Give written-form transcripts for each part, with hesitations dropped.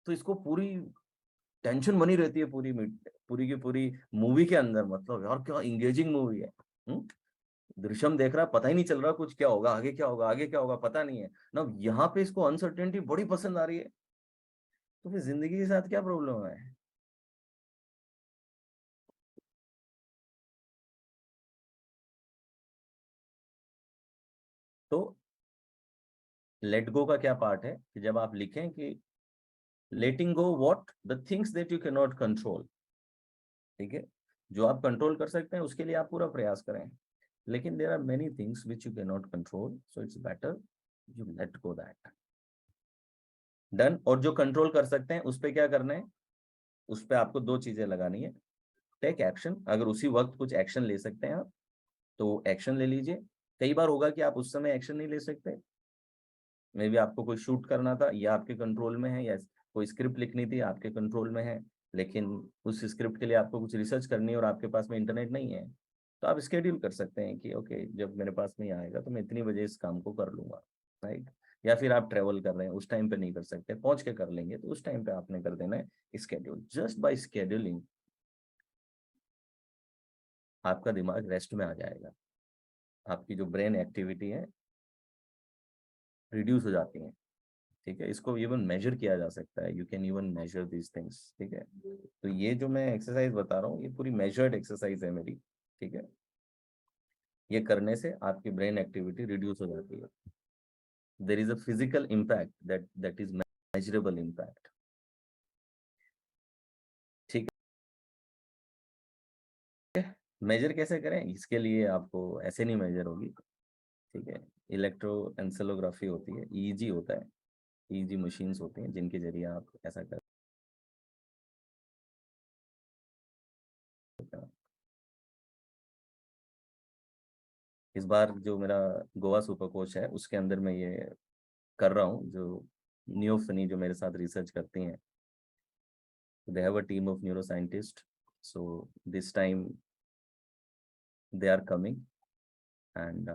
तो इसको पूरी टेंशन बनी रहती है पूरी की पूरी मूवी के अंदर, मतलब यार क्या इंगेजिंग मूवी है। दृश्यम देख रहा, पता ही नहीं चल रहा कुछ क्या होगा आगे, क्या होगा आगे, क्या होगा पता नहीं है ना। यहाँ पे इसको अनसर्टेनिटी बड़ी पसंद आ रही है, तो फिर जिंदगी के साथ क्या प्रॉब्लम है? तो लेट गो का क्या पार्ट है कि जब आप लिखें कि letting go what the things that you can not control, ठीक है, जो आप कंट्रोल कर सकते हैं उसके लिए आप पूरा प्रयास करें, लेकिन there are many things which you can not control, so it's better you let go that. Done. और जो कंट्रोल कर सकते हैं उस पे क्या करना है, उस पे आपको दो चीजें लगानी है। टेक एक्शन, अगर उसी वक्त कुछ एक्शन ले सकते हैं आप तो एक्शन ले लीजिए। कई बार होगा कि आप उस समय एक्शन नहीं ले सकते, मे बी आपको कोई शूट करना था या आपके कंट्रोल में है, या कोई स्क्रिप्ट लिखनी थी आपके कंट्रोल में है, लेकिन उस स्क्रिप्ट के लिए आपको कुछ रिसर्च करनी है और आपके पास में इंटरनेट नहीं है, तो आप स्केड्यूल कर सकते हैं कि ओके जब मेरे पास में आएगा तो मैं इतनी बजे इस काम को कर लूंगा, राइट। या फिर आप ट्रेवल कर रहे हैं उस टाइम पे नहीं कर सकते, पहुंच के कर लेंगे, तो उस टाइम पे आपने कर देना है स्केड्यूल। जस्ट बाय स्केड्यूलिंग आपका दिमाग रेस्ट में आ जाएगा, आपकी जो ब्रेन एक्टिविटी है रिड्यूस हो जाती है, ठीक है। इसको इवन मेजर किया जा सकता है, you can even measure these things, ठीक है। तो ये जो मैं एक्सरसाइज बता रहा हूँ ये पूरी मेजर्ड एक्सरसाइज है मेरी, ठीक है। ये करने से आपकी ब्रेन एक्टिविटी रिड्यूस हो जाती है। There is a physical impact that is measurable impact, ठीक है। मेजर कैसे करें, इसके लिए आपको ऐसे नहीं मेजर होगी, ठीक है। इलेक्ट्रोएंसेलोग्राफी होती है, ईईजी होता है, ईईजी मशीन्स होती हैं जिनके जरिए आप ऐसा कर सकते हैं। इस बार जो मेरा गोवा सुपर कोच है उसके अंदर मैं ये कर रहा हूँ, जो नियोफनी जो मेरे साथ रिसर्च करती हैं, they have a team of neuro scientist, so this time they are coming, and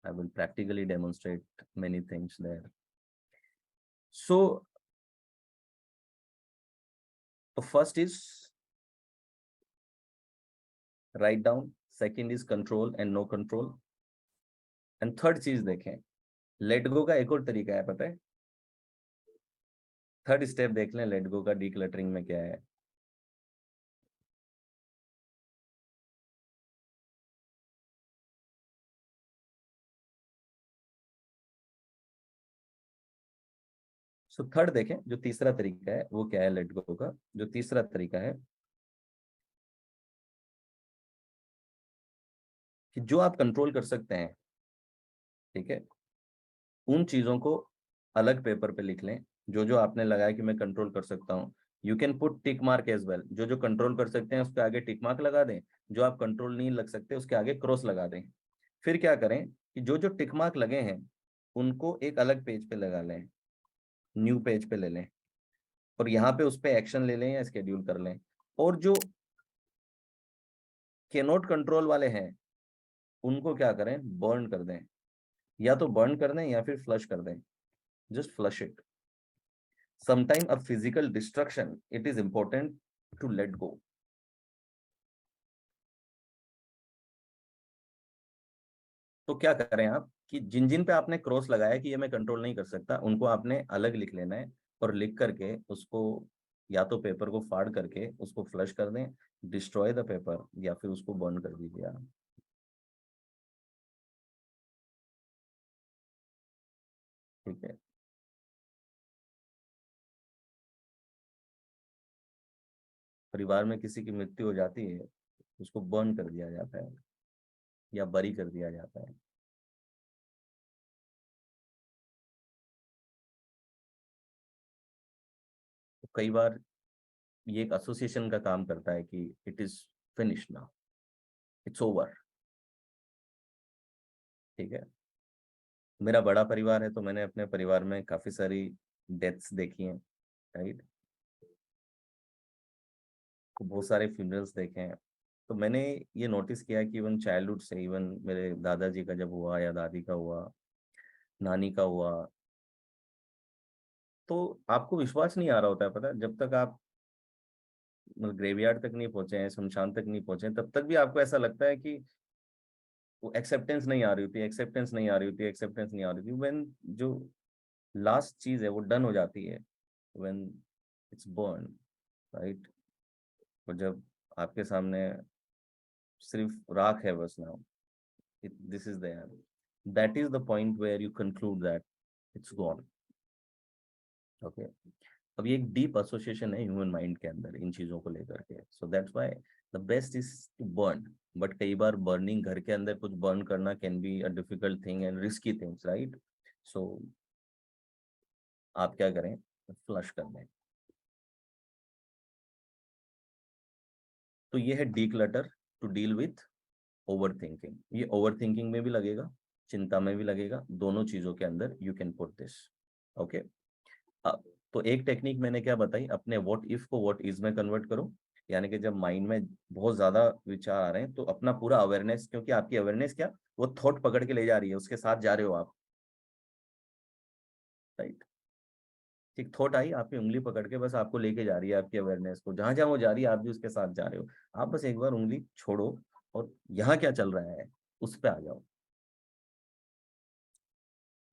I will practically demonstrate many things there. So the first is write down, second is control and no control, and third चीज देखें, let go का एक और तरीका है पता है, third step देख लें लेट गो का डीक्लटरिंग में क्या है। सो थर्ड देखें, जो तीसरा तरीका है वो क्या है लेट गो का, जो तीसरा तरीका है कि जो आप कंट्रोल कर सकते हैं, ठीक है, उन चीजों को अलग पेपर पे लिख लें। जो जो आपने लगाया कि मैं कंट्रोल कर सकता हूँ, you can put tick mark as well, जो जो कंट्रोल कर सकते हैं उसके आगे टिक मार्क लगा दें, जो आप कंट्रोल नहीं लग सकते उसके आगे क्रॉस लगा दें। फिर क्या करें कि जो जो टिक मार्क लगे हैं उनको एक अलग पेज पे लगा लें, न्यू पेज पे ले लें, और यहाँ पे उस पे एक्शन ले लें या स्केड्यूल कर लें। और जो के नॉट कंट्रोल वाले हैं उनको क्या करें, बर्न कर दें, या तो बर्न कर दें या फिर फ्लश कर दें, just flush it. sometime a physical destruction, it is important to let go। तो क्या करें आप कि जिन जिन पे आपने क्रॉस लगाया कि ये मैं कंट्रोल नहीं कर सकता, उनको आपने अलग लिख लेना है, और लिख करके उसको या तो पेपर को फाड़ करके उसको फ्लश कर दें, डिस्ट्रॉय द पेपर, या फिर उसको बर्न कर दीजिए आप, ठीक है। परिवार में किसी की मृत्यु हो जाती है, उसको बर्न कर दिया जाता है या बरी कर दिया जाता है। तो कई बार ये एक एसोसिएशन का काम करता है कि it is finish now, it's over, ठीक है। मेरा बड़ा परिवार है तो मैंने अपने परिवार में काफी सारी डेथ्स देखी हैं, राइट। तो बहुत सारे फ्यूनरल्स देखे हैं, तो मैंने ये नोटिस किया कि इवन चाइल्डहुड से, इवन मेरे दादाजी का जब हुआ या दादी का हुआ, नानी का हुआ, तो आपको विश्वास नहीं आ रहा होता है, पता है, जब तक आप मतलब ग्रेवयार्ड तक नहीं पहुंचे हैं, शमशान तक नहीं पहुंचे हैं, तब तक भी आपको ऐसा लगता है कि वो एक्सेप्टेंस नहीं आ रही होती, एक्सेप्टेंस नहीं आ रही होती, एक्सेप्टेंस नहीं आ रही होती। व्हेन जो लास्ट चीज है वो डन हो जाती है, व्हेन इट्स बर्न, राइट, और जब आपके सामने सिर्फ राख है बस, now this is the end, that is the point where you conclude that it's gone. Okay, अब ये एक डीप एसोसिएशन है ह्यूमन माइंड के अंदर इन चीजों को लेकर के, so that's why the best is to burn. But कई बार बर्निंग घर के अंदर कुछ बर्न करना can be a difficult thing and risky things, right. So आप क्या करें, फ्लश कर दें। तो ये है declutter to deal with overthinking. ये ओवर थिंकिंग में भी लगेगा, चिंता में भी लगेगा, दोनों चीजों के अंदर you can put this. Okay, तो एक टेक्निक मैंने क्या बताई, अपने व्हाट इफ को व्हाट इज में कन्वर्ट करो। यानी कि जब माइंड में बहुत ज्यादा विचार आ रहे हैं तो अपना पूरा अवेयरनेस, क्योंकि आपकी अवेयरनेस क्या, वो थॉट पकड़ के ले जा रही है, उसके साथ जा रहे हो आप, राइट। एक थॉट आई, आपकी उंगली पकड़ के बस आपको लेके जा रही है, आपकी अवेयरनेस को जहां जहां वो जा रही है आप भी उसके साथ जा रहे हो। आप बस एक बार उंगली छोड़ो और यहाँ क्या चल रहा है उस पर आ जाओ।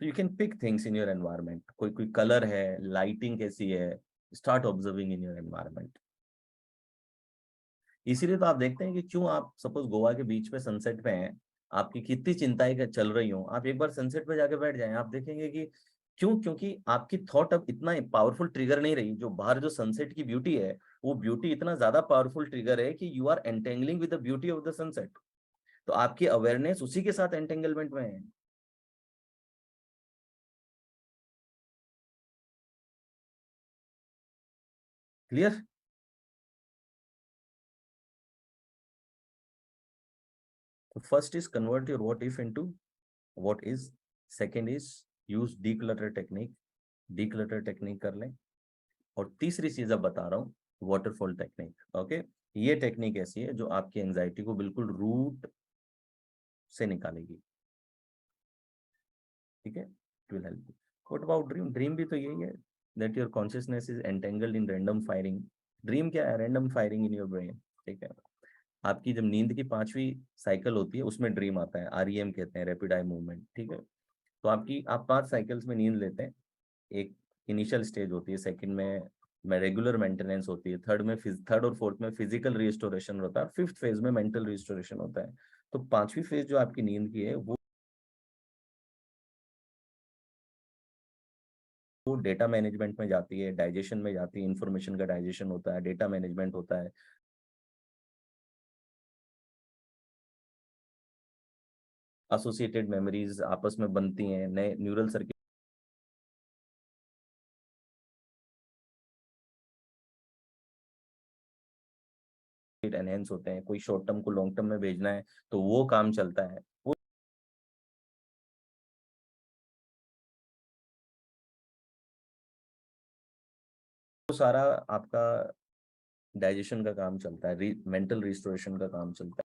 तो you can pick things in your environment, कोई कोई कलर है, लाइटिंग कैसी है, start observing in your environment. इसीलिए तो आप देखते हैं कि क्यों आप सपोज गोवा के बीच पे सनसेट पे हैं, आपकी कितनी चिंताएं चल रही हो, आप एक बार सनसेट पे जाके बैठ जाएं, आप देखेंगे कि क्यों, क्योंकि आपकी थॉट अब इतना पावरफुल ट्रिगर नहीं रही। जो बाहर जो सनसेट की ब्यूटी है, वो ब्यूटी इतना ज्यादा पावरफुल ट्रिगर है कि you are entangling with the beauty of the sunset. तो आपकी अवेयरनेस उसी के साथ एंटेंगलमेंट में है। क्लियर। तो first is convert your what if into what is. Second is use declutter technique, declutter technique कर लें। और तीसरी चीज अब बता रहा हूँ, वाटरफॉल टेक्निक। ओके, ये टेक्निक ऐसी है जो आपकी एंजाइटी को बिल्कुल रूट से निकालेगी, ठीक है, it will help you. What about dream, dream भी तो यही है, that your consciousness is entangled in random firing. Dream क्या है, random firing in your brain, ठीक है। आपकी जब नींद की 5वीं साइकिल होती है उसमें ड्रीम आता है, REM कहते हैं, रैपिड आई मूवमेंट, ठीक है। तो आपकी आप 5 साइकिल्स में नींद लेते हैं। एक इनिशियल स्टेज होती है, सेकंड में रेगुलर मेंटेनेंस होती है, थर्ड और फोर्थ में फिजिकल रिस्टोरेशन होता है, फिफ्थ फेज में मेंटल रिस्टोरेशन होता है। तो 5वीं फेज जो आपकी नींद की है वो डेटा मैनेजमेंट में जाती है, डाइजेशन में जाती है, इंफॉर्मेशन का डाइजेशन होता है, डेटा मैनेजमेंट होता है, एसोसिएटेड मेमोरीज आपस में बनती हैं, नए न्यूरल सर्किट एनहेंस होते हैं, कोई शॉर्ट टर्म को लॉन्ग टर्म में भेजना है तो वो काम चलता है। वो सारा आपका डाइजेशन का काम चलता है, मेंटल रिस्टोरेशन का काम चलता है।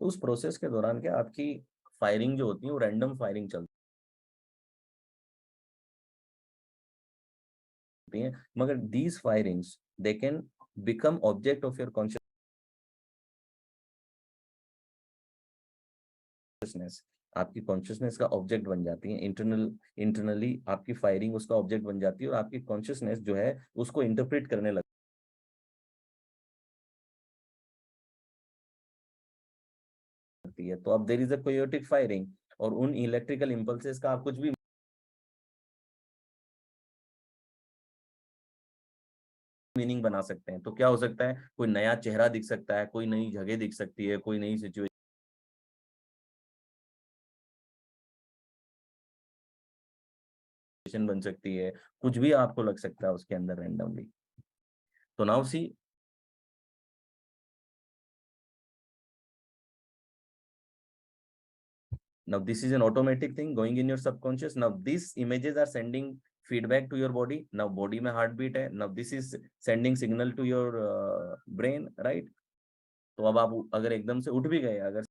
तो उस प्रोसेस के दौरान क्या आपकी फायरिंग जो होती है वो रैंडम फायरिंग चलती है, मगर these firings they can become object of your consciousness. आपकी कॉन्शियसनेस का ऑब्जेक्ट बन जाती है, इंटरनली आपकी फायरिंग उसका ऑब्जेक्ट बन जाती है, और आपकी कॉन्शियसनेस जो है उसको इंटरप्रेट करने लगती है। तो अब देयर इज अ कोयोटिक फायरिंग, और उन इलेक्ट्रिकल इंपल्सेस का आप कुछ भी मीनिंग बना सकते हैं। तो क्या हो सकता है, कोई नया चेहरा दिख सकता है, कोई नई जगह दिख सकती है, कोई नई सिचुएशन बन सकती है, कुछ भी आपको लग सकता है उसके अंदर रैंडमली। तो now see, now this is an automatic thing going in your subconscious. Now these images are sending feedback to your body. Now body में heartbeat है, now this is sending signal to your brain, right? तो अब आप अगर एकदम से उठ भी गए, अगर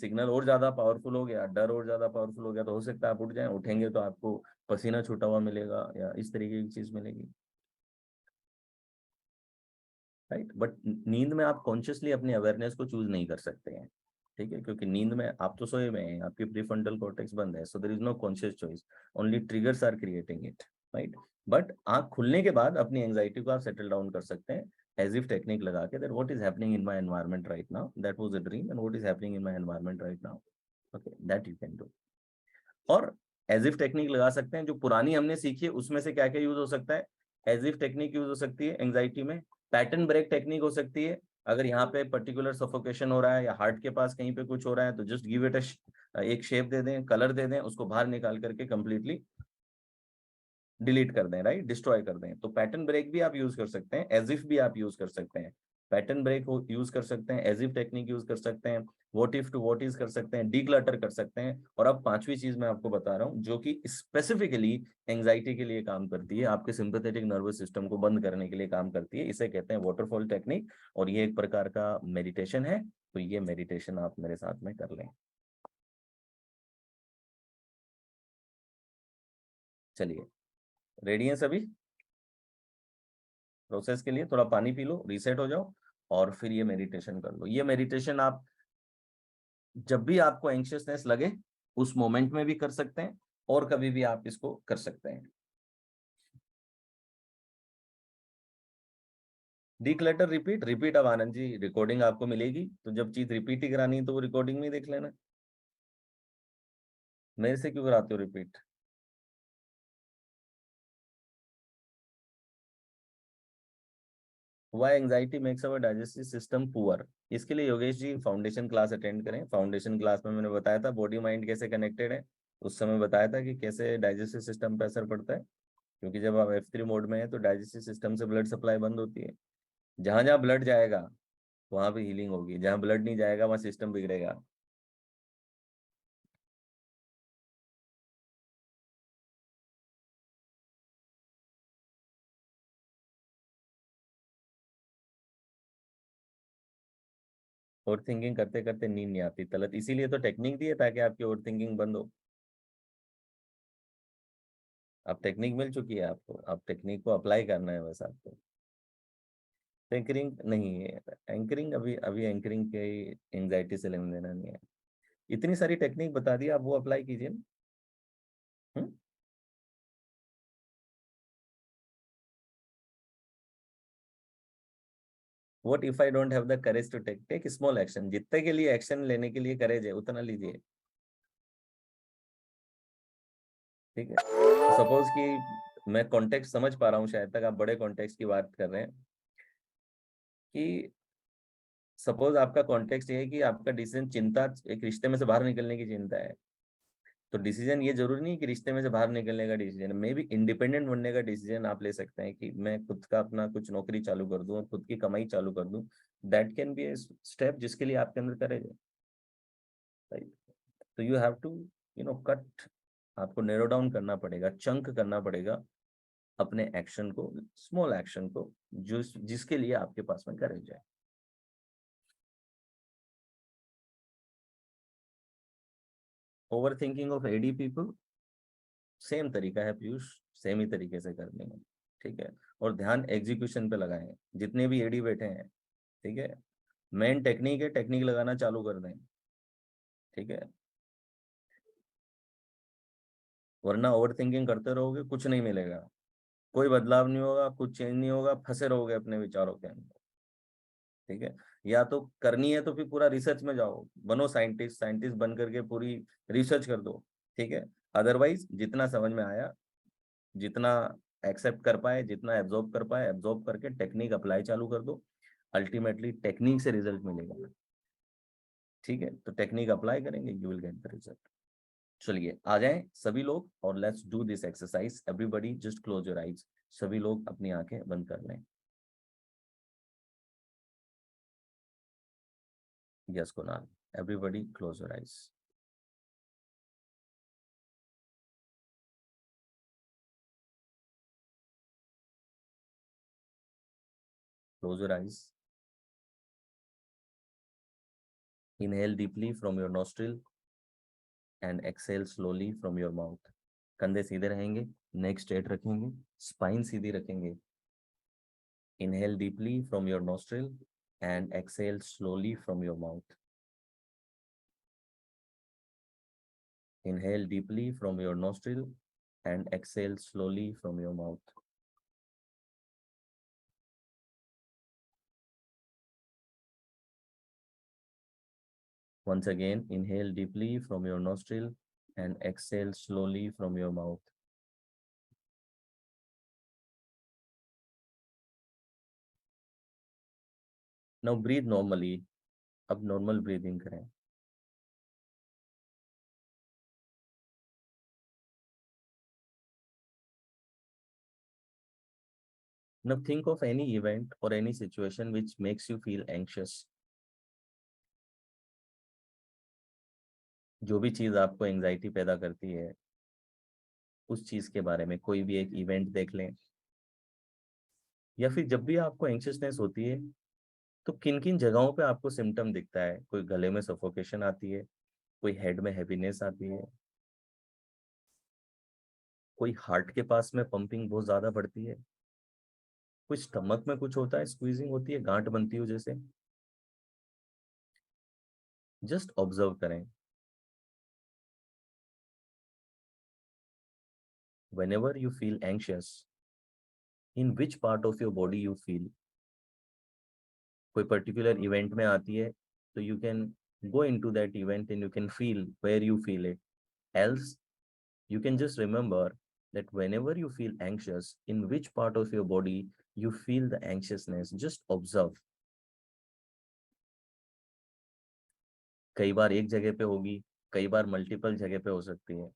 सिग्नल और ज्यादा पावरफुल हो गया, डर और ज्यादा पावरफुल हो गया, तो हो सकता है आप उठ जाएं, उठेंगे तो आपको पसीना छूटा हुआ मिलेगा या इस तरीके की चीज मिलेगी, राइट। बट नींद में आप कॉन्शियसली अपनी अवेयरनेस को चूज नहीं कर सकते हैं, ठीक है, क्योंकि नींद में आप तो सोए हुए हैं, आपकी प्रीफ्रंटल कॉर्टेक्स बंद है, so there is no conscious choice, only triggers are creating it, right. But आंख खुलने के बाद अपनी एंजाइटी को आप सेटल डाउन कर सकते हैं एज इफ टेक्निक लगा के, that what is happening in my environment right now, that was a dream and what is happening in my environment right now, okay, that you can do. और as if technique लगा सकते हैं, जो पुरानी हमने सीखी है उसमें से क्या क्या यूज हो सकता है। एज इफ टेक्निक यूज हो सकती है एंजाइटी में, पैटर्न ब्रेक टेक्निक हो सकती है, अगर यहाँ पे पर्टिकुलर सफोकेशन हो रहा है या हार्ट के पास कहीं पे कुछ हो रहा है तो जस्ट गिव इट एक शेप दे दें, कलर दे दें, उसको बाहर निकाल करके कंप्लीटली डिलीट कर दें, राइट, डिस्ट्रॉय कर दें। तो पैटर्न ब्रेक भी आप यूज कर सकते हैं, एज इफ भी आप यूज कर सकते हैं, पैटर्न ब्रेक यूज कर सकते हैं, एज इफ टेक्निक यूज कर सकते हैं, what if two what is कर सकते हैं, डीक्लटर कर सकते हैं। और अब पांचवी चीज मैं आपको बता रहा हूं जो कि स्पेसिफिकली एंजाइटी के लिए काम करती है, आपके सिंपैथेटिक नर्वस सिस्टम को बंद करने के लिए काम करती है, इसे कहते हैं वाटरफॉल टेक्निक, और ये एक प्रकार का मेडिटेशन है। तो ये मेडिटेशन आप मेरे साथ में कर लें। चलिए, रेडी हैं सभी प्रोसेस के लिए? थोड़ा पानी पी लो, रीसेट हो जाओ, और फिर ये मेडिटेशन कर लो। ये मेडिटेशन आप जब भी आपको एंग्शियसनेस लगे उस मोमेंट में भी कर सकते हैं, और कभी भी आप इसको कर सकते हैं। Declutter repeat, repeat. अब आनंद जी रिकॉर्डिंग आपको मिलेगी, तो जब चीज रिपीट ही करानी है तो वो रिकॉर्डिंग में ही देख लेना। मेरे से क्यों कराते हो repeat? Why anxiety makes our digestive system poor. इसके लिए Yogesh ji foundation class attend करें। फाउंडेशन क्लास में मैंने बताया था बॉडी माइंड कैसे कनेक्टेड है, उस समय बताया था कि कैसे डाइजेस्टिव सिस्टम पर असर पड़ता है, क्योंकि जब आप F3 मोड में है तो डाइजेस्टिव सिस्टम से ब्लड सप्लाई बंद होती है। जहां जहां ब्लड जाएगा वहां पे हीलिंग होगी, जहां ब्लड नहीं जाएगा वहां सिस्टम बिगड़ेगा। ओवर थिंकिंग करते करते नींद नहीं आती तलत, इसीलिए तो टेक्निक दी है ताकि आपकी ओवर थिंकिंग बंद हो। अब टेक्निक मिल चुकी है आपको, अब टेक्निक को अप्लाई करना है बस आपको। एंकरिंग नहीं है, एंकरिंग अभी अभी एंकरिंग के एंजाइटी से लेना देना नहीं है। इतनी सारी टेक्निक बता दी, आप वो अप्लाई कीजिए ना। हम्म? What if I don't have the courage to take small action? जितने के लिए एक्शन लेने के लिए करेज है उतना लीजिए, ठीक है। सपोज कि मैं कॉन्टेक्स्ट समझ पा रहा हूँ, शायद तक आप बड़े कॉन्टेक्स्ट की बात कर रहे हैं, कि सपोज आपका कॉन्टेक्स्ट ये है कि आपका डिसीजन चिंता, एक रिश्ते में से बाहर निकलने की चिंता है, तो डिसीजन ये जरूरी नहीं कि रिश्ते में से बाहर निकलने का डिसीजन, मे बी इंडिपेंडेंट बनने का डिसीजन आप ले सकते हैं कि मैं खुद का अपना कुछ नौकरी चालू कर दूं और खुद की कमाई चालू कर दूं। That can be a step जिसके लिए आपके अंदर करेज है, राइट। तो यू हैव टू कट, आपको नैरो डाउन करना पड़ेगा, चंक करना पड़ेगा अपने एक्शन को, स्मॉल एक्शन को, जो जिसके लिए आपके पास में करेज है। ओवर थिंकिंग ऑफ एडी पीपल, सेम तरीका है पीयूष, सेम ही तरीके से करनी है, ठीक है। और ध्यान एग्जीक्यूशन पे लगाएं, जितने भी एडी बैठे हैं, ठीक है। मेन टेक्निक है, टेक्निक लगाना चालू कर दें, ठीक है। वरना ओवर थिंकिंग करते रहोगे कुछ नहीं मिलेगा, कोई बदलाव नहीं होगा, कुछ चेंज नहीं होगा, फंसे रहोगे अपने विचारों के अंदर, ठीक है। या तो करनी है तो फिर पूरा रिसर्च में जाओ, बनो साइंटिस्ट, साइंटिस्ट बन करके पूरी रिसर्च कर दो, ठीक है। अदरवाइज जितना समझ में आया, जितना एक्सेप्ट कर पाए, जितना एब्जॉर्ब कर पाए, एब्जॉर्ब करके टेक्निक अप्लाई चालू कर दो, अल्टीमेटली टेक्निक से रिजल्ट मिलेगा, ठीक है। तो टेक्निक अप्लाई करेंगे, you will get the result. चलिए आ जाएं सभी लोग और let's do this exercise, everybody just close your eyes, सभी लोग अपनी आंखें बंद कर लें। Yes Kunal, everybody close your eyes, close your eyes. Inhale deeply from your nostril and exhale slowly from your mouth. कंधे सीधे रहेंगे, नेक स्ट्रेट रखेंगे, स्पाइन सीधी रखेंगे. Inhale deeply from your nostril and exhale slowly from your mouth. Inhale deeply from your nostril and exhale slowly from your mouth. Once again, inhale deeply from your nostril and exhale slowly from your mouth. Now breathe normally. अब normal breathing करें. Now think of any event or any situation which makes you feel anxious. जो भी चीज आपको anxiety पैदा करती है, उस चीज के बारे में कोई भी एक इवेंट देख लें. या फिर जब भी आपको एंशियसनेस होती है, तो किन किन जगहों पे आपको सिम्टम दिखता है. कोई गले में सफोकेशन आती है, कोई हेड में हैवीनेस आती है, कोई हार्ट के पास में पंपिंग बहुत ज्यादा बढ़ती है, कोई स्टमक में कुछ होता है, स्क्वीजिंग होती है, गांठ बनती हो जैसे. जस्ट ऑब्जर्व करें. whenever you feel anxious, in which part of your body you feel. कोई पर्टिकुलर इवेंट में आती है, तो you can go into that event and you can feel where you feel it. Else, you can just remember that whenever you feel anxious, in which part of your body you feel the anxiousness. Just observe. कई बार एक जगह पे होगी, कई बार multiple जगह पे हो सकती है.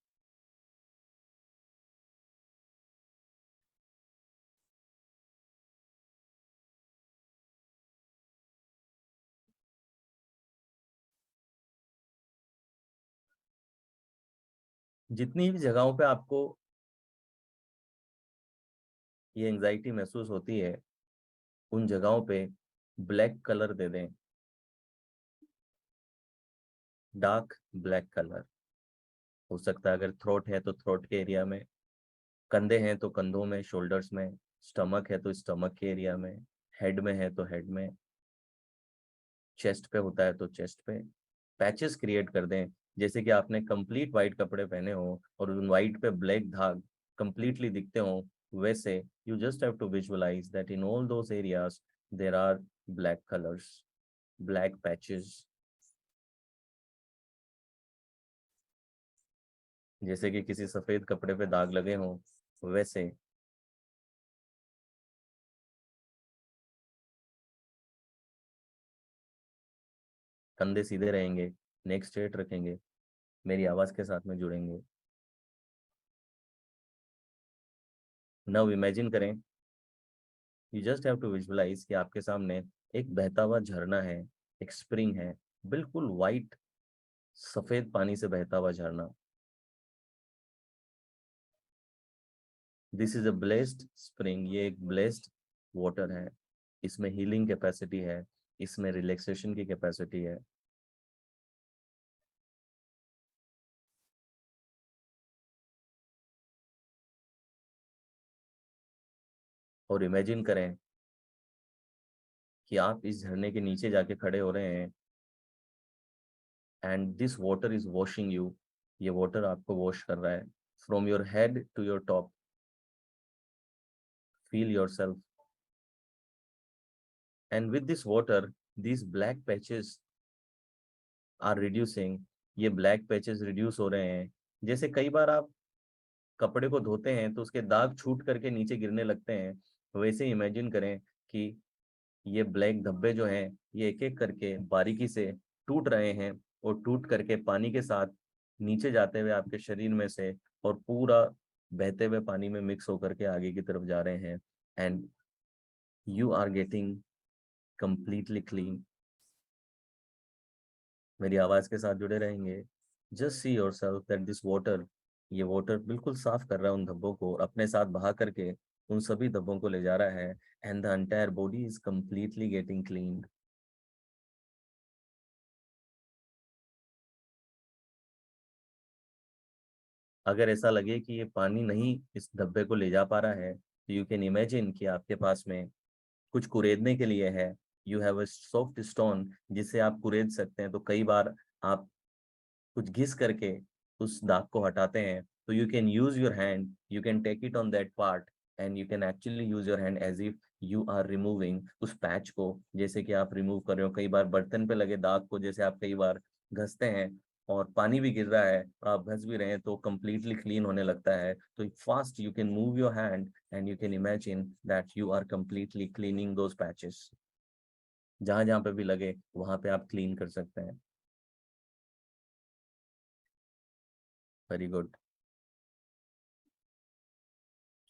जितनी भी जगहों पे आपको ये एंजाइटी महसूस होती है, उन जगहों पे ब्लैक कलर दे दें. डार्क ब्लैक कलर हो सकता है. अगर थ्रोट है तो थ्रोट के एरिया में, कंधे हैं तो कंधों में, शोल्डर्स में, स्टमक है तो स्टमक के एरिया में, हेड में है तो हेड में, चेस्ट पे होता है तो चेस्ट पे. पैचेस क्रिएट कर दें. जैसे कि आपने कंप्लीट वाइट कपड़े पहने हो और उन वाइट पे ब्लैक दाग कंप्लीटली दिखते हो, वैसे you just have to visualise that in all those areas there are black colours, black patches. जैसे कि किसी सफेद कपड़े पे दाग लगे हों, वैसे. कंधे सीधे रहेंगे, नेक स्ट्रेट रखेंगे, मेरी आवाज के साथ में जुड़ेंगे. नाउ इमेजिन करें, you just have to visualise कि आपके सामने एक बहता हुआ झरना है, एक स्प्रिंग है, बिल्कुल वाइट सफेद पानी से बहता हुआ झरना. This is a blessed spring. ये एक ब्लेस्ड वाटर है. इसमें हीलिंग कैपेसिटी है, इसमें रिलैक्सेशन की कैपेसिटी है. और इमेजिन करें कि आप इस झरने के नीचे जाके खड़े हो रहे हैं, and this water is washing you. ये वाटर आपको वॉश कर रहा है from your head to your top. Feel yourself. And with this water, these black patches are reducing. ये ब्लैक पैचेस रिड्यूस हो रहे हैं. जैसे कई बार आप कपड़े को धोते हैं तो उसके दाग छूट करके नीचे गिरने लगते हैं, वैसे इमेजिन करें कि ये ब्लैक धब्बे जो हैं, ये एक एक करके बारीकी से टूट रहे हैं, और टूट करके पानी के साथ नीचे जाते हुए आपके शरीर में से, और पूरा बहते हुए पानी में मिक्स होकर के आगे की तरफ जा रहे हैं. And you are getting completely clean. मेरी आवाज के साथ जुड़े रहेंगे. Just see yourself that this water, ये वाटर बिल्कुल साफ कर रहा है उन धब्बों को, और अपने साथ बहा करके उन सभी धब्बों को ले जा रहा है. And the entire body is completely getting clean. अगर ऐसा लगे कि ये पानी नहीं इस डब्बे को ले जा पा रहा है, तो यू कैन इमेजिन कि आपके पास में कुछ कुरेदने के लिए है। You have a soft stone जिससे आप कुरेद सकते हैं। तो कई बार आप कुछ घिस करके उस दाग को हटाते हैं, तो you can use your hand, you can take it on that part and you can actually use your hand as if you are removing उस पैच को, जैसे कि आप रिमूव कर रहे हो। कई बार बर्तन पे लगे दाग को जैसे आप कई बार घसते हैं और पानी भी गिर रहा है और आप घस भी रहे हैं, तो कंप्लीटली क्लीन होने लगता है। तो fast you can move your hand and you can imagine that you are completely cleaning those patches. जहां जहां पे भी लगे वहां पे आप क्लीन कर सकते हैं। Very good.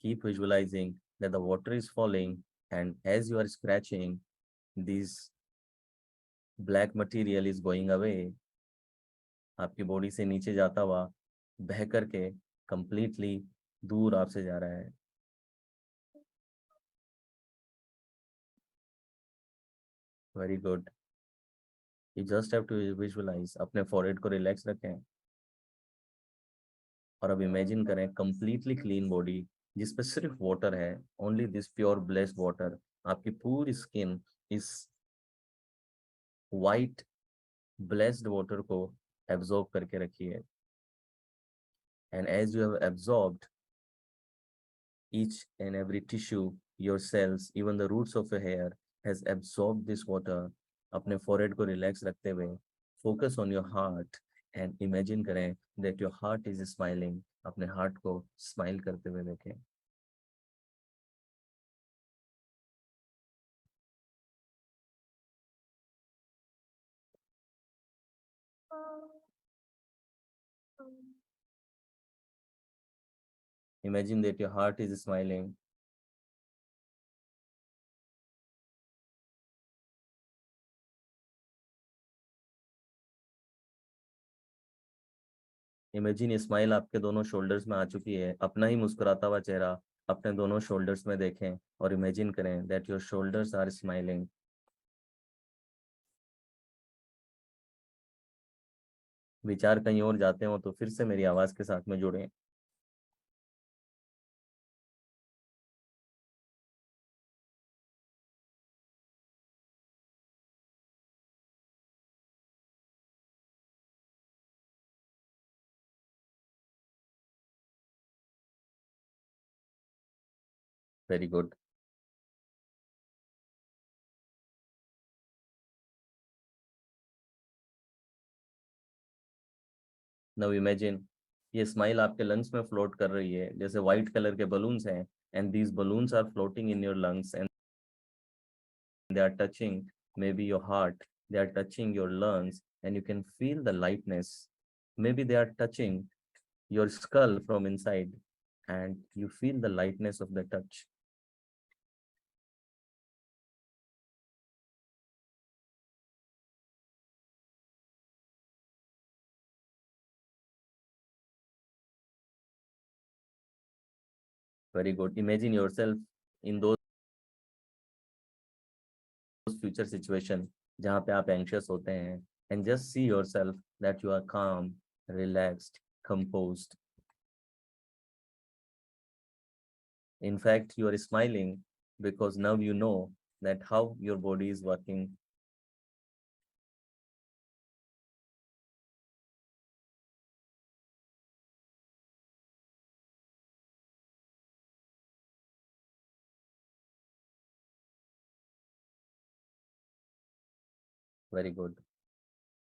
Keep visualizing that the water is falling, and as you are scratching, this black material is going away. आपकी बॉडी से नीचे जाता हुआ बह करके completely दूर आपसे जा रहा है। Very good. You just have to visualise. अपने forehead को रिलैक्स रखें और अब इमेजिन करें completely क्लीन बॉडी जिस पे सिर्फ वाटर है, only this pure blessed water. आपकी पूरी स्किन इस वाइट ब्लेस्ड वाटर को एब्जॉर्ब करके रखी है। And as you have absorbed each and every tissue, your cells, even the roots of your hair has absorbed this water, अपने forehead को relax रखते हुए focus on your heart and imagine करें that your heart is smiling। अपने heart को smile करते हुए देखें। Imagine that your heart is smiling। Imagine ये स्माइल आपके दोनों शोल्डर्स में आ चुकी है। अपना ही मुस्कुराता हुआ चेहरा अपने दोनों शोल्डर्स में देखें और इमेजिन करें that your shoulders are smiling. विचार कहीं और जाते हो तो फिर से मेरी आवाज के साथ में जुड़ें। Very good. नाउ इमेजिन ये स्माइल आपके लंग्स में फ्लोट कर रही है जैसे व्हाइट कलर के बलून्स हैं, and these balloons are floating in your lungs and they are touching maybe your heart, they are touching your lungs, and you can feel the lightness. Maybe they are touching your skull from inside and you feel the lightness of the touch. Very good. Imagine yourself in those future situation जहाँ पे आप anxious होते हैं, and just see yourself that you are calm, relaxed, composed. In fact, you are smiling because now you know that how your body is working. Very good.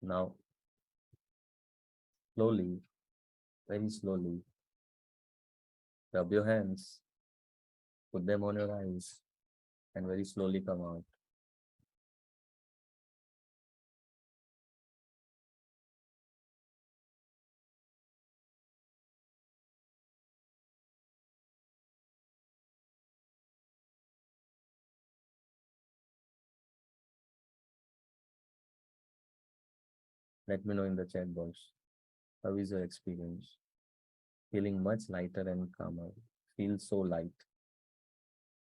Now, slowly, very slowly, rub your hands, put them on your eyes, and very slowly come out. Let me know in the chat box. How is your experience? Feeling much lighter and calmer. Feel so light.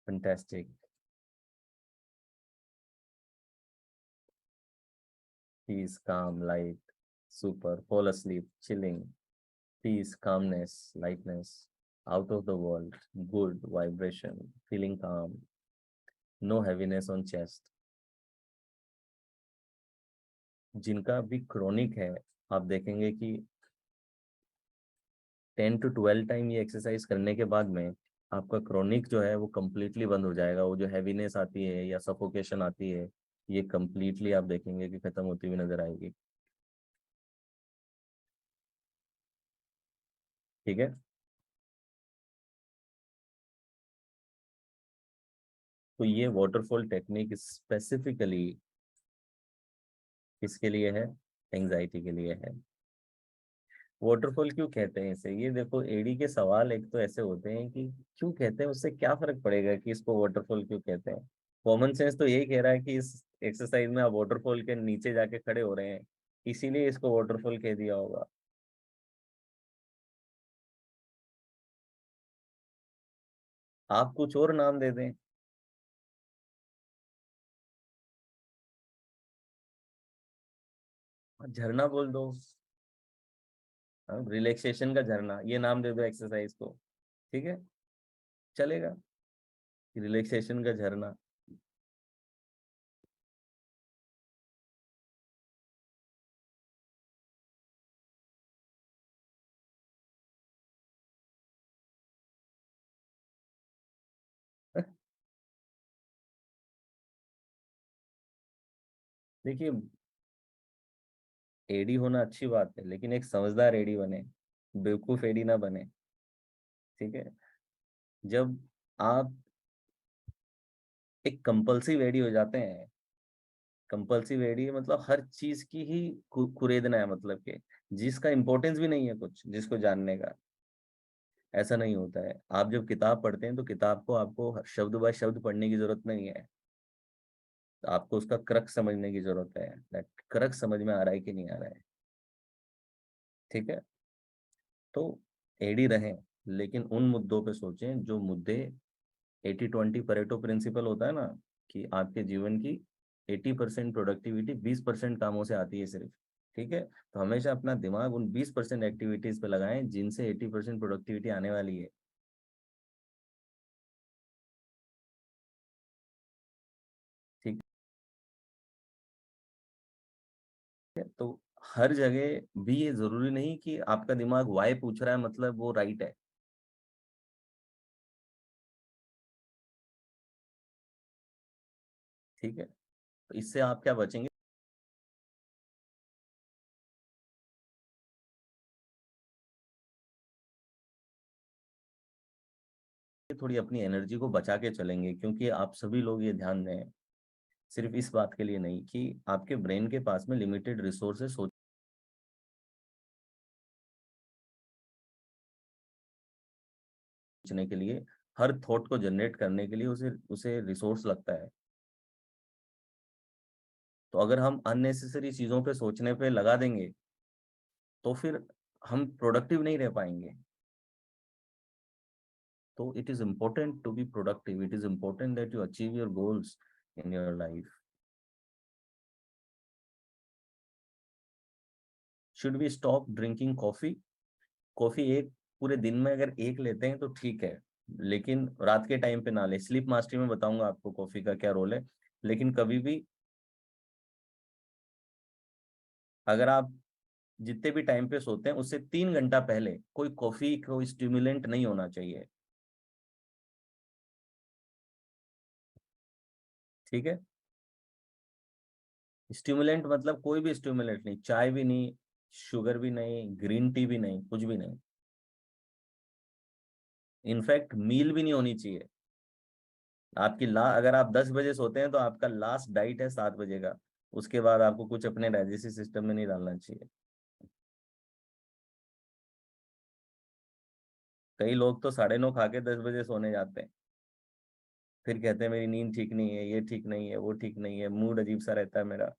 Fantastic. Peace, calm, light. Super. Fall asleep. Chilling. peace, calmness, lightness, out of the world, good vibration, feeling calm, no heaviness on chest. जिनका भी chronic है, आप देखेंगे कि 10 to 12 time ये exercise करने के बाद में आपका क्रोनिक जो है वो कम्प्लीटली बंद हो जाएगा। वो जो हैवीनेस आती है या सफोकेशन आती है, ये कम्प्लीटली आप देखेंगे कि खत्म होती हुई नजर आएगी। ठीक है। तो ये वाटरफॉल टेक्निक स्पेसिफिकली किसके लिए है? एंजाइटी के लिए है। वाटरफॉल क्यों कहते हैं इसे? ये देखो, एडी के सवाल एक तो ऐसे होते हैं कि क्यों कहते हैं, उससे क्या फर्क पड़ेगा कि इसको वाटरफॉल क्यों कहते हैं। कॉमन सेंस तो यही कह रहा है कि इस एक्सरसाइज में आप वाटरफॉल के नीचे जाके खड़े हो रहे हैं, इसीलिए इसको वाटरफॉल कह दिया होगा। आप कुछ और नाम दे दें। झरना बोल दो, रिलैक्सेशन का झरना, ये नाम दे दो एक्सरसाइज को, ठीक है, चलेगा। रिलैक्सेशन का झरना। देखिए, एडी होना अच्छी बात है, लेकिन एक समझदार एडी बने, बेवकूफ एडी ना बने। ठीक है। जब आप एक कंपल्सिव एडी हो जाते हैं, कंपल्सिव एडी मतलब हर चीज की ही कुरेदना है, मतलब के जिसका इंपॉर्टेंस भी नहीं है कुछ जिसको जानने का। ऐसा नहीं होता है। आप जब किताब पढ़ते हैं तो किताब को आपको शब्द बाय शब्द पढ़ने की जरूरत नहीं है, तो आपको उसका क्रक समझने की जरूरत है, दैट क्रक समझ में आ रहा है कि नहीं आ रहा है। ठीक है। तो एडी रहें, लेकिन उन मुद्दों पे सोचें जो मुद्दे 80-20 परेटो प्रिंसिपल होता है ना, कि आपके जीवन की 80% प्रोडक्टिविटी 20% कामों से आती है सिर्फ। ठीक है। तो हमेशा अपना दिमाग उन 20% एक्टिविटीज पे लगाएं जिनसे 80% प्रोडक्टिविटी आने वाली है। ठीक है। तो हर जगह भी ये जरूरी नहीं कि आपका दिमाग वाई पूछ रहा है मतलब वो राइट है। ठीक है। तो इससे आप क्या बचेंगे? थोड़ी अपनी एनर्जी को बचा के चलेंगे, क्योंकि आप सभी लोग ये ध्यान दें, सिर्फ इस बात के लिए नहीं कि आपके ब्रेन के पास में लिमिटेड रिसोर्सेस सोचने के लिए, हर थॉट को जनरेट करने के लिए उसे उसे रिसोर्स लगता है। तो अगर हम अननेसेसरी चीजों पे सोचने पे लगा देंगे तो फिर हम प्रोडक्टिव नहीं रह पाएंगे। तो it is important to be productive, it is important that you achieve your goals in your life. Should we stop drinking coffee? Coffee एक पूरे दिन में अगर एक लेते हैं तो ठीक है, लेकिन रात के टाइम पे ना ले। स्लीप मास्टरी में बताऊंगा आपको कॉफी का क्या रोल है। लेकिन कभी भी अगर आप जितने भी टाइम पे सोते हैं उससे 3 घंटा पहले कोई कॉफी कोई स्टिमुलेंट नहीं होना चाहिए। ठीक है। स्टिमुलेंट मतलब कोई भी स्टिमुलेंट नहीं, चाय भी नहीं, शुगर भी नहीं, ग्रीन टी भी नहीं, कुछ भी नहीं। इनफैक्ट मील भी नहीं होनी चाहिए। आपकी ला अगर आप 10 बजे सोते हैं तो आपका लास्ट डाइट है 7 बजे का। उसके बाद आपको कुछ अपने डाइजेस्टिव सिस्टम में नहीं डालना चाहिए। कई लोग तो 9:30 खा के 10 बजे सोने जाते हैं, फिर कहते हैं मेरी नींद ठीक नहीं है, ये ठीक नहीं है, वो ठीक नहीं है, मूड अजीब सा रहता है मेरा।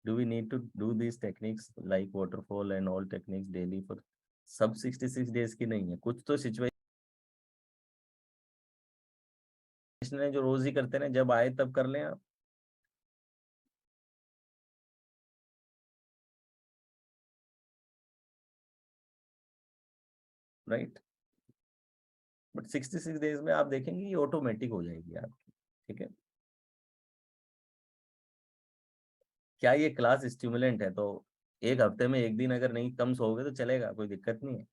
Do we need to do these techniques like waterfall and all techniques daily for सब 66 डेज की नहीं है, कुछ तो सिचुएशन ने जो रोज ही करते हैं, जब आए तब कर लें आप। राइट, बट 66 डेज में आप देखेंगे ये ऑटोमेटिक हो जाएगी आपकी। ठीक है, क्या ये क्लास स्टिमुलेंट है? तो एक हफ्ते में एक दिन अगर नहीं कम सोओगे तो चलेगा, कोई दिक्कत नहीं है।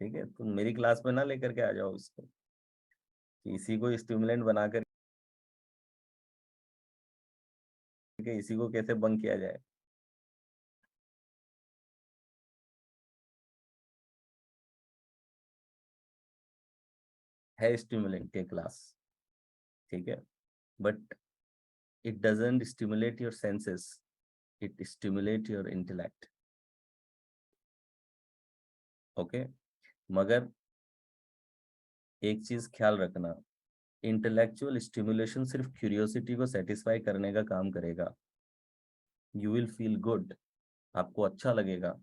ठीक है, तुम मेरी क्लास में ना लेकर के आ जाओ इसको कि इसी को स्टिमुलेंट बना कर के इसी को कैसे बंक किया जाए। है स्टिमुलेंट के क्लास, ठीक है, but it doesn't stimulate your senses, it stimulate your intellect. Okay, मगर एक चीज ख्याल रखना, इंटेलेक्चुअल स्टिमुलेशन सिर्फ क्यूरियोसिटी को सेटिस्फाई करने का काम करेगा। यू विल फील गुड, आपको अच्छा लगेगा।